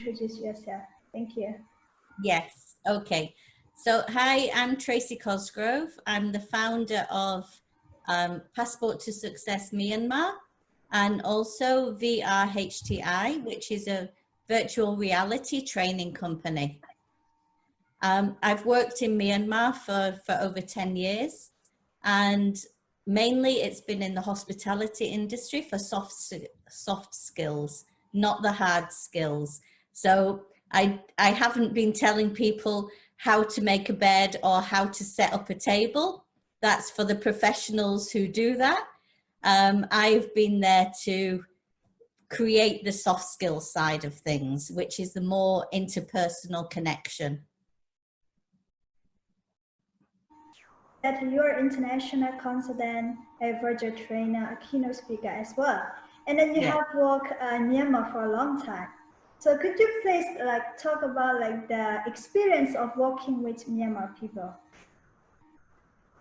introduce yourself. Thank you. Yes, okay. So hi, I'm Tracy Cosgrove. I'm the founder of Passport to Success Myanmar and also VRHTI, which is a virtual reality training company. I've worked in Myanmar for over 10 years, and mainly it's been in the hospitality industry for soft skills, not the hard skills. So I haven't been telling people how to make a bed or how to set up a table. That's for the professionals who do that. I've been there to create the soft skill side of things, which is the more interpersonal connection. That you're international consultant, a virtual trainer, a keynote speaker as well. And then you have worked in Myanmar for a long time. So could you please talk about the experience of working with Myanmar people?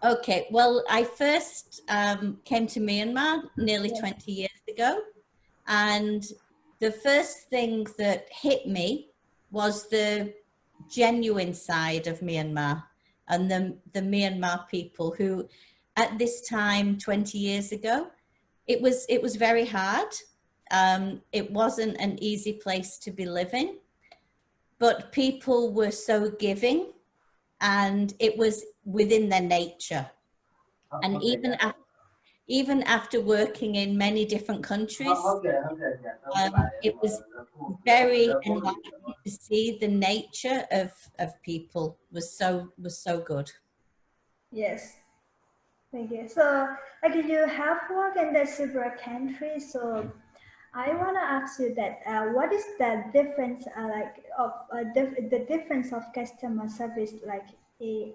Okay, well, I first came to Myanmar nearly 20 years ago. And the first thing that hit me was the genuine side of Myanmar and the Myanmar people who at this time 20 years ago, it was very hard. It wasn't an easy place to be living, but people were so giving and it was within their nature. And even after working in many different countries, it was very enlightening to see the nature of people was so good. Yes, thank you. So you have worked in the several countries, so I want to ask you that what is the difference the difference of customer service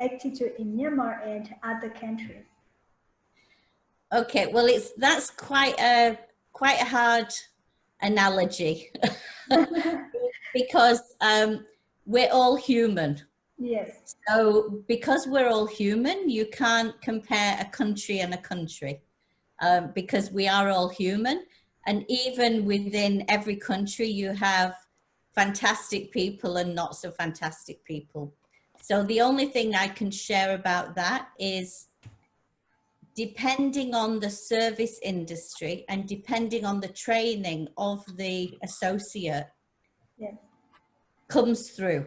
attitude in Myanmar and other countries? Okay, well, that's quite a hard analogy because we're all human. Yes. So because we're all human, you can't compare a country and a country because we are all human. And even within every country, you have fantastic people and not so fantastic people. So the only thing I can share about that is depending on the service industry and depending on the training of the associate, comes through.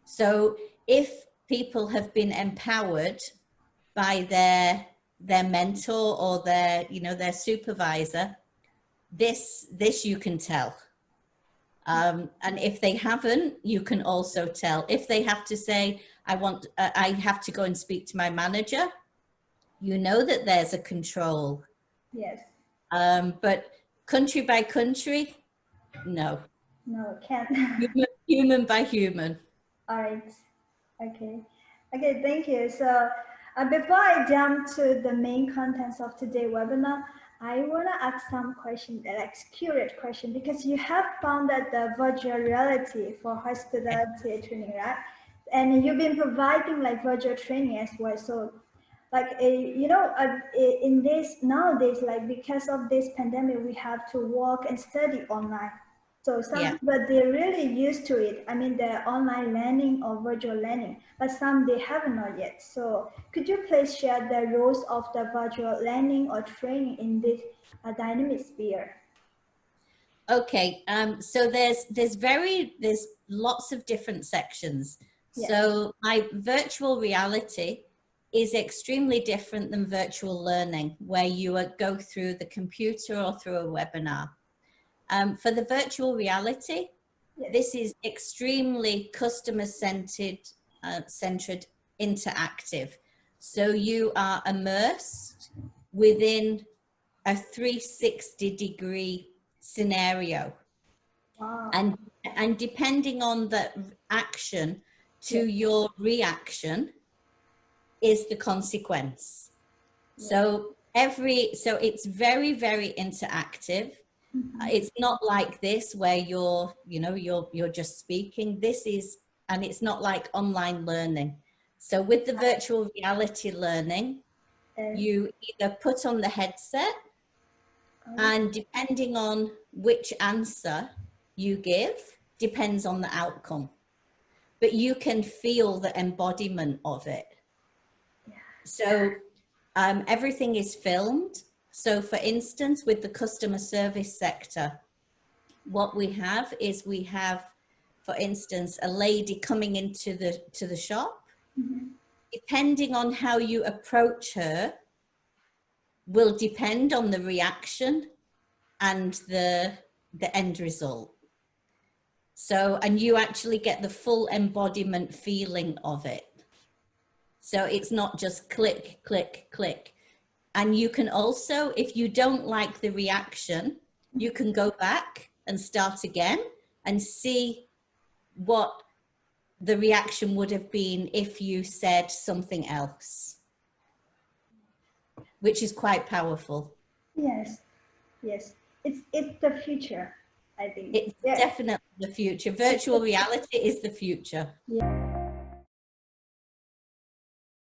So if people have been empowered by their mentor or their supervisor, this you can tell. And if they haven't, you can also tell. If they have to say, I have to go and speak to my manager, you know that there's a control. Yes. But country by country, no. No, can't. Human by human. All right. Okay. Okay, thank you. So before I jump to the main contents of today's webinar, I want to ask some questions, curious question, because you have founded the virtual reality for hospitality training, right? And you've been providing virtual training as well. So in this nowadays, because of this pandemic, we have to work and study online. So some people, they're really used to it. I mean, the online learning or virtual learning, but some they haven't not yet. So could you please share the roles of the virtual learning or training in this dynamic sphere? Okay, so there's lots of different sections. Yes. So my virtual reality is extremely different than virtual learning, where you go through the computer or through a webinar. For the virtual reality, this is extremely customer-centered, interactive. So you are immersed within a 360-degree scenario. Wow. And depending on the action to your reaction is the consequence. So it's very, very interactive. It's not like this where you're just speaking. And it's not like online learning. So with the virtual reality learning, you either put on the headset and depending on which answer you give, depends on the outcome, but you can feel the embodiment of it. So everything is filmed. So for instance, with the customer service sector, what we have is for instance, a lady coming into the shop. Mm-hmm. Depending on how you approach her will depend on the reaction and the end result. So, and you actually get the full embodiment feeling of it. So it's not just click, click, click. And you can also, if you don't like the reaction, you can go back and start again and see what the reaction would have been if you said something else, which is quite powerful. Yes, yes. It's the future, I think. It's definitely the future. Virtual reality is the future. Yeah.